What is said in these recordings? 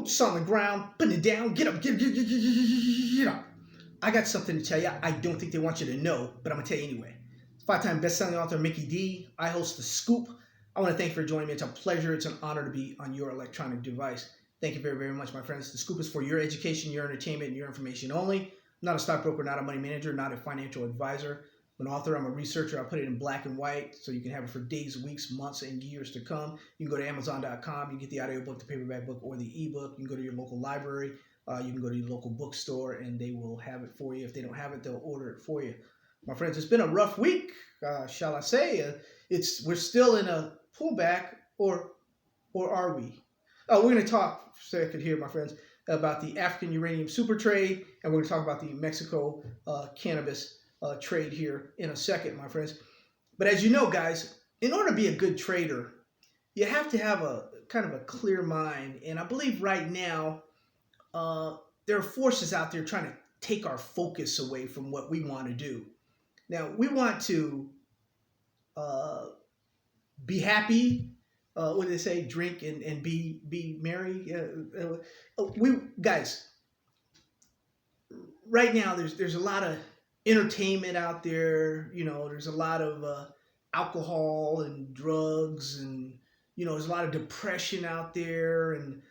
boots on the ground, putting it down, get up, get up. I got something to tell you. I don't think they want you to know, but I'm going to tell you anyway. Five-time best-selling author Mickey D. I host The Scoop. I want to thank you for joining me. It's a pleasure. It's an honor to be on your electronic device. Thank you very, very much, my friends. The Scoop is for your education, your entertainment, and your information only. I'm not a stockbroker, not a money manager, not a financial advisor. I'm an author. I'm a researcher. I put it in black and white so you can have it for days, weeks, months, and years to come. You can go to Amazon.com. You can get the audiobook, the paperback book, or the ebook. You can go to your local library. You can go to your local bookstore, and they will have it for you. If they don't have it, they'll order it for you. My friends, it's been a rough week, shall I say. We're still in a pullback, or are we? We're going to talk for a second here, my friends, about the African uranium super trade, and we're going to talk about the Mexico cannabis trade here in a second, my friends. But as you know, guys, in order to be a good trader, you have to have a kind of a clear mind. And I believe right now there are forces out there trying to take our focus away from what we want to do. Now, we want to be happy. What do they say? Drink and be merry. We guys, right now there's a lot of entertainment out there. You know, there's a lot of alcohol and drugs, and there's a lot of depression out there, and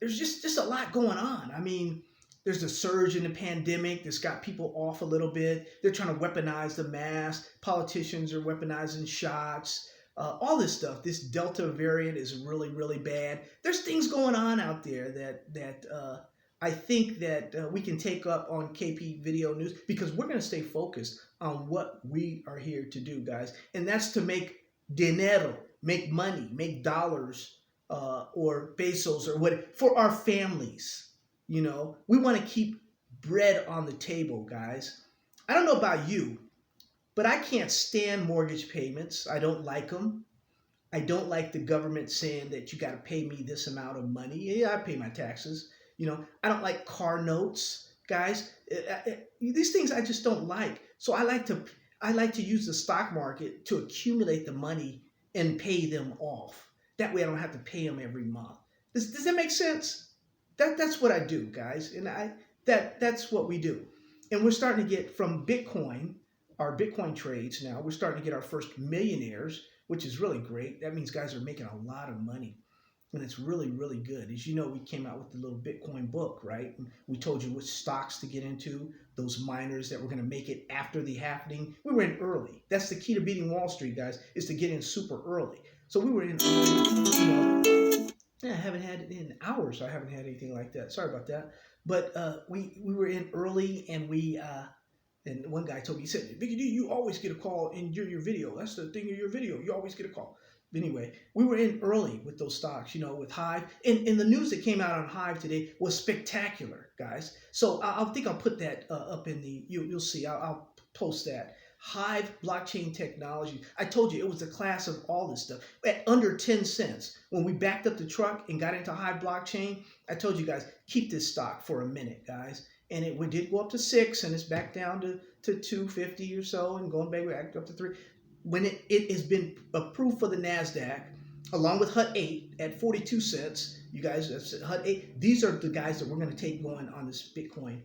there's just a lot going on. I mean, there's a surge in the pandemic that's got people off a little bit. They're trying to weaponize the mask. Politicians are weaponizing shots. All this stuff. This Delta variant is really, really bad. There's things going on out there that I think that we can take up on KP Video News, because we're going to stay focused on what we are here to do, guys. And that's to make dinero, make money, make dollars, or pesos, or what, for our families. We want to keep bread on the table, guys. I don't know about you, but I can't stand mortgage payments. I don't like them. I don't like the government saying that you got to pay me this amount of money. Yeah, I pay my taxes. I don't like car notes, guys. These things I just don't like. So I like to use the stock market to accumulate the money and pay them off. That way I don't have to pay them every month. Does that make sense? That's what I do, guys, and that's what we do. And we're starting to get from Bitcoin, our Bitcoin trades now. We're starting to get our first millionaires, which is really great. That means guys are making a lot of money, and it's really, really good. As you know, we came out with the little Bitcoin book, right? And we told you which stocks to get into, those miners that were going to make it after the halving. We were in early. That's the key to beating Wall Street, guys, is to get in super early. So we were in early, I haven't had it in hours. I haven't had anything like that. Sorry about that. But we were in early, and and one guy told me, he said, "Biggie D, you always get a call in your video. That's the thing in your video. You always get a call." Anyway, we were in early with those stocks, with Hive. And the news that came out on Hive today was spectacular, guys. So I think I'll put that up in the, you'll see, I'll post that. Hive blockchain technology. I told you it was a class of all this stuff at under 10 cents. When we backed up the truck and got into Hive blockchain, I told you guys, keep this stock for a minute, guys. And it did go up to 6, and it's back down to 250 or so, and going back up to 3. When it has been approved for the NASDAQ, along with HUT 8 at 42 cents, you guys, that's HUT 8. These are the guys that we're going to take going on this Bitcoin,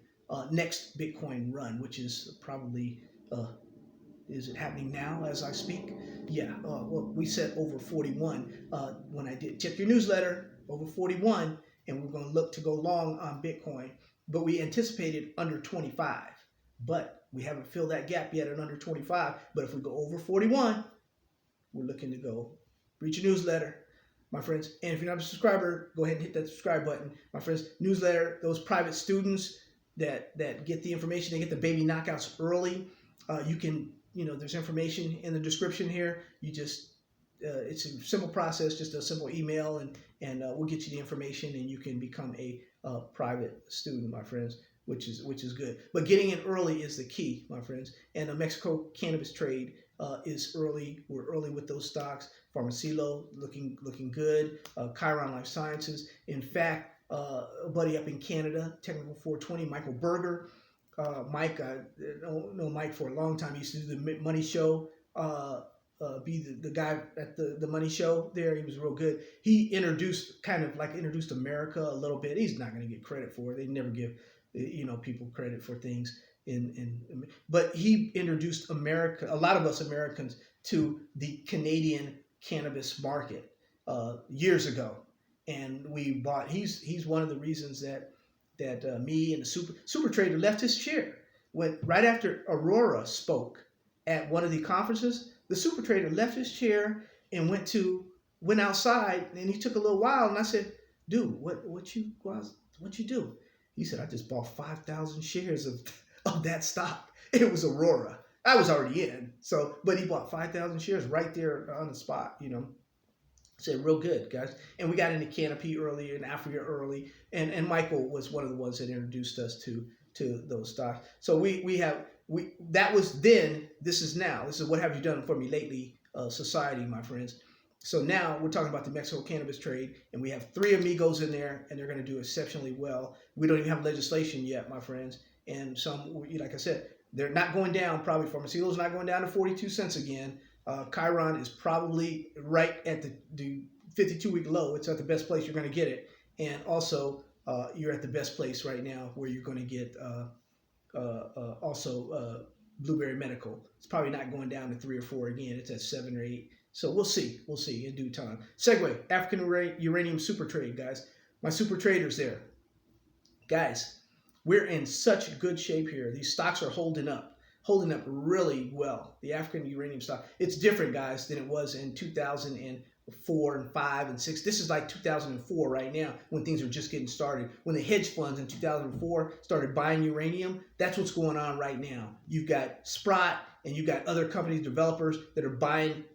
next Bitcoin run, which is probably, is it happening now as I speak? Yeah, well, we said over 41 when I did. Check your newsletter, over 41, and we're going to look to go long on Bitcoin. But we anticipated under 25. But we haven't filled that gap yet at under 25. But if we go over 41, we're looking to go. Read your newsletter, my friends. And if you're not a subscriber, go ahead and hit that subscribe button. My friends, newsletter, those private students that get the information, they get the baby knockouts early. You can, there's information in the description here. You just, it's a simple process, just a simple email, and we'll get you the information, and you can become a private student, my friends, which is good. But getting in early is the key, my friends. And the Mexico cannabis trade is early. We're early with those stocks. Pharmacilo looking good. Chiron Life Sciences. In fact, a buddy up in Canada, Technical 420, Michael Berger. Mike, I know Mike for a long time. He used to do the Money Show be the guy at the money show there. He was real good. He introduced America a little bit. He's not going to get credit for it. They never give people credit for things but he introduced America, a lot of us Americans, to the Canadian cannabis market years ago, and we bought. He's one of the reasons that me and the super trader left his chair when right after Aurora spoke at one of the conferences. The super trader left his chair and went outside, and he took a little while. And I said, "Dude, what you do?" He said, "I just bought 5,000 shares of that stock." It was Aurora. I was already in, but he bought 5,000 shares right there on the spot. Said real good, guys. And we got into Canopy early and Africa early, and Michael was one of the ones that introduced us to those stocks. So that was then. This is now. This is what have you done for me lately, society, my friends. So now we're talking about the Mexico cannabis trade, and we have 3 amigos in there, and they're going to do exceptionally well. We don't even have legislation yet, my friends, and some, like I said, they're not going down. Probably Farmacilo's not going down to 42 cents again. Chiron is probably right at the 52-week low. It's at the best place you're going to get it, and also you're at the best place right now where you're going to get also Blueberry Medical. It's probably not going down to 3 or 4 again. It's at 7 or 8. So we'll see in due time. Segue, African uranium super trade, guys. My super traders there. Guys, we're in such good shape here. These stocks are holding up really well. The African uranium stock, it's different, guys, than it was in 2004 and 5 and 6. This is like 2004 right now when things are just getting started. When the hedge funds in 2004 started buying uranium, that's what's going on right now. You've got Sprott, and you've got other companies, developers that are buying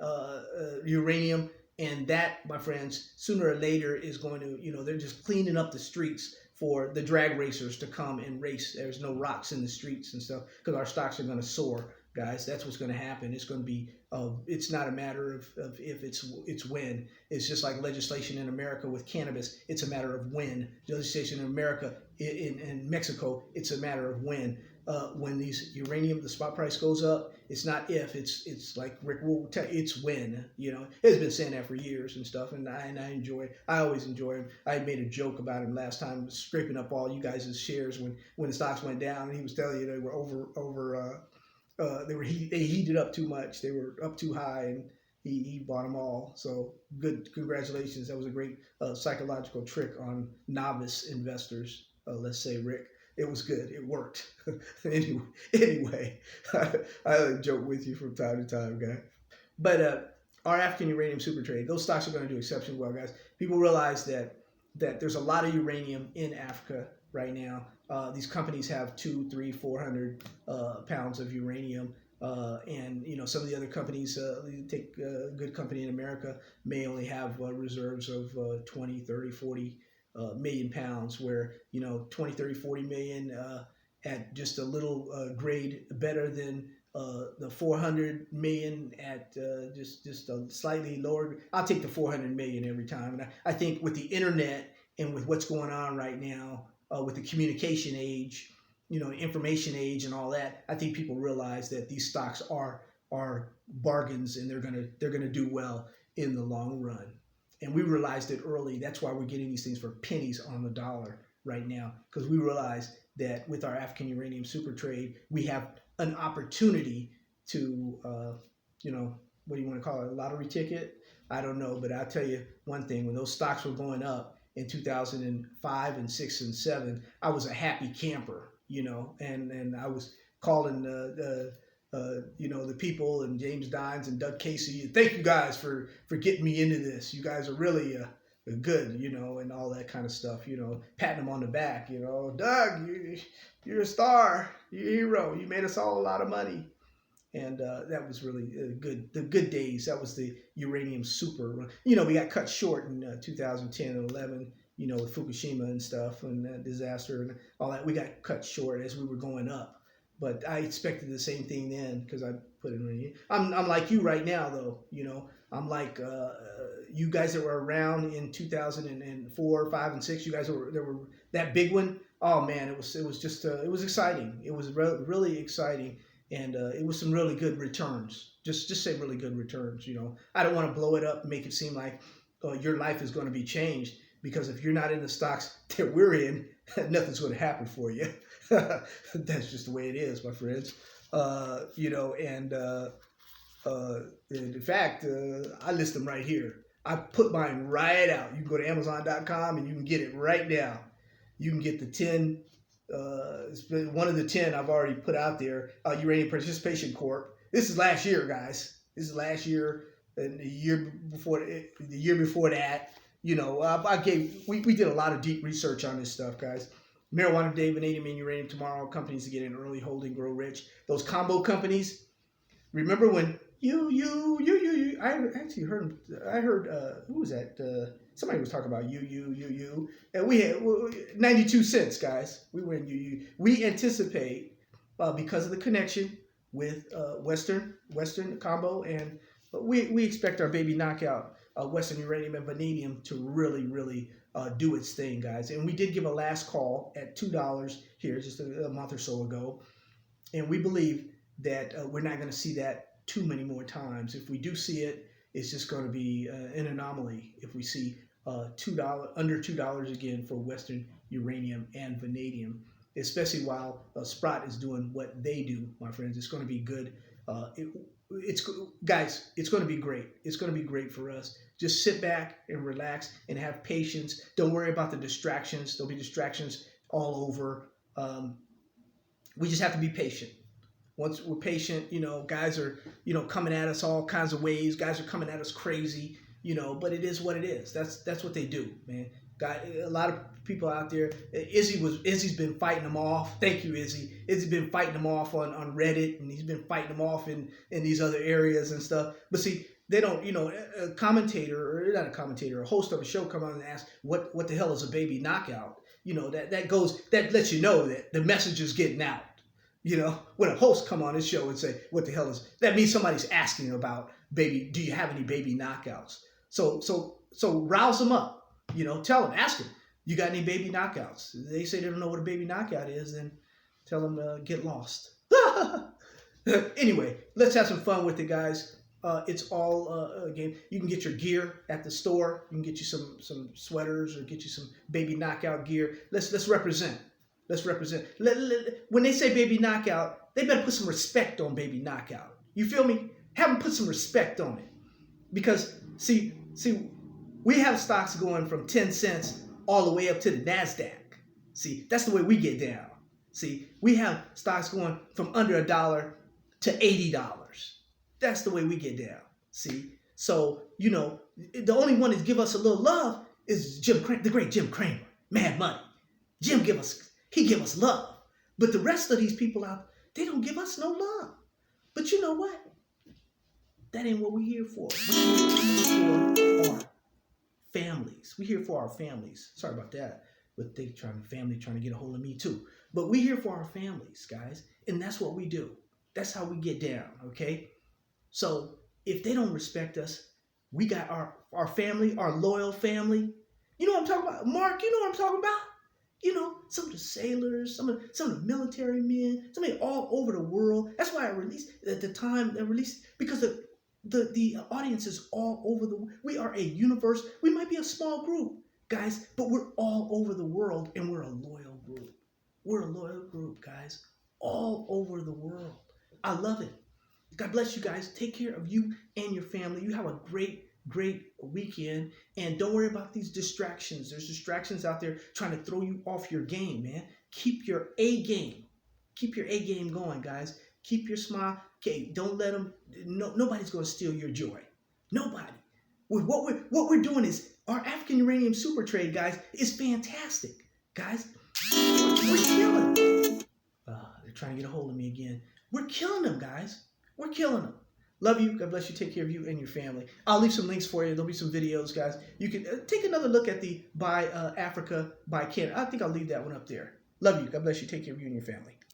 uranium. And that, my friends, sooner or later is going to, they're just cleaning up the streets for the drag racers to come and race. There's no rocks in the streets and stuff because our stocks are going to soar, guys. That's what's going to happen. It's going to be, it's not a matter of if, it's when. It's just like legislation in America with cannabis. It's a matter of when. Legislation in America, in Mexico, it's a matter of when. When these uranium, the spot price goes up, it's not if, it's like Rick will tell you, it's when. It's been saying that for years and stuff, and I enjoy it. I always enjoy him. I made a joke about him last time, scraping up all you guys' shares when the stocks went down, and he was telling you they were they heated up too much, they were up too high, and he bought them all. So good, congratulations. That was a great psychological trick on novice investors. Let's say, Rick. It was good. It worked. anyway, I joke with you from time to time, guy. But our African uranium super trade, those stocks are going to do exceptionally well, guys. People realize that there's a lot of uranium in Africa right now. These companies have 200, 300, 400 pounds of uranium. And some of the other companies, take a good company in America, may only have reserves of 20, 30, 40 million pounds, where 20, 30, 40 million at just a little grade better than the 400 million at just a slightly lower. I'll take the 400 million every time. And I think with the internet and with what's going on right now, with the communication age, information age and all that, I think people realize that these stocks are bargains, and they're gonna do well in the long run. And we realized it early. That's why we're getting these things for pennies on the dollar right now, because we realized that with our African uranium super trade, we have an opportunity to, what do you want to call it, a lottery ticket? I don't know, but I'll tell you one thing. When those stocks were going up in 2005 and 6 and 7, I was a happy camper, and I was calling the people and James Dines and Doug Casey. Thank you guys for getting me into this. You guys are really good, and all that kind of stuff, patting them on the back, Doug, you're a star, you're a hero. You made us all a lot of money. And that was really good. The good days. That was the uranium super. We got cut short in 2010 and 11, with Fukushima and stuff and that disaster and all that. We got cut short as we were going up. But I expected the same thing then, because I put it in. I'm like you right now, though. I'm like you guys that were around in 2004, 5, and 6. You guys there were that big one. Oh man, it was just it was exciting. It was really exciting, and it was some really good returns. Just say really good returns. I don't want to blow it up and make it seem like your life is going to be changed, because if you're not in the stocks that we're in, nothing's going to happen for you. That's just the way it is, my friends. In fact, I list them right here. I put mine right out. You can go to Amazon.com and you can get it right now. You can get the 10. It's been one of the 10 I've already put out there. Uranium Participation Corp. This is last year, guys. This is last year, and the year before that. We did a lot of deep research on this stuff, guys. Marijuana today, vanadium and uranium tomorrow. Companies to get in early, hold and grow rich. Those combo companies. Remember when I actually heard. I heard who was that? Somebody was talking about you, and we had 92 cents, guys. We were in you. We anticipate because of the connection with Western combo, and we expect our baby knockout Western uranium and vanadium to really do its thing, guys. And we did give a last call at $2 here just a month or so ago, and we believe that we're not going to see that too many more times. If we do see it, it's just going to be an anomaly. If we see $2 under $2 again for Western uranium and vanadium, especially while Sprott is doing what they do, my friends, it's going to be good. Guys, it's going to be great. It's going to be great for us. Just sit back and relax and have patience. Don't worry about the distractions. There'll be distractions all over. We just have to be patient. Once we're patient, guys are, coming at us all kinds of ways. Guys are coming at us crazy, but it is what it is. That's what they do, man. A lot of people out there. Izzy's been fighting them off. Thank you, Izzy. Izzy's been fighting them off on Reddit, and he's been fighting them off in these other areas and stuff. But see, they don't, a commentator, or not a commentator, a host of a show come on and ask, what the hell is a baby knockout? That lets you know that the message is getting out. When a host come on his show and say, what the hell is, that means somebody's asking about baby, do you have any baby knockouts? So rouse them up, tell them, ask them, you got any baby knockouts? If they say they don't know what a baby knockout is, then tell them to get lost. Anyway, let's have some fun with it, guys. It's all a game. You can get your gear at the store. You can get you some sweaters, or get you some baby knockout gear. Let's represent. Let's represent. When they say baby knockout, they better put some respect on baby knockout. You feel me? Have them put some respect on it. Because, see, we have stocks going from 10 cents all the way up to the NASDAQ. See, that's the way we get down. See, we have stocks going from under $1 to $80. That's the way we get down. See? So, the only one that give us a little love is the great Jim Cramer. Mad Money. Jim give us love. But the rest of these people out, they don't give us no love. But you know what? That ain't what we're here for. We're here for our families. We're here for our families. Sorry about that. But family trying to get a hold of me too. But we're here for our families, guys. And that's what we do. That's how we get down, okay? So if they don't respect us, we got our family, our loyal family. You know what I'm talking about? Mark, you know what I'm talking about? Some of the sailors, some of the military men, somebody all over the world. That's why I released at the time. Because the audience is all over the. We are a universe. We might be a small group, guys, but we're all over the world, and we're a loyal group. We're a loyal group, guys, all over the world. I love it. God bless you guys. Take care of you and your family. You have a great weekend, and don't worry about these distractions. There's distractions out there trying to throw you off your game, man. Keep your A game. Keep your A game going, guys. Keep your smile. Okay, don't let them. Nobody's going to steal your joy. Nobody. What we're doing is our African uranium super trade, guys, is fantastic, guys. We're killing. They're trying to get a hold of me again. We're killing them, guys. We're killing them. Love you. God bless you. Take care of you and your family. I'll leave some links for you. There'll be some videos, guys. You can take another look at the Buy Africa, Buy Canada. I think I'll leave that one up there. Love you. God bless you. Take care of you and your family.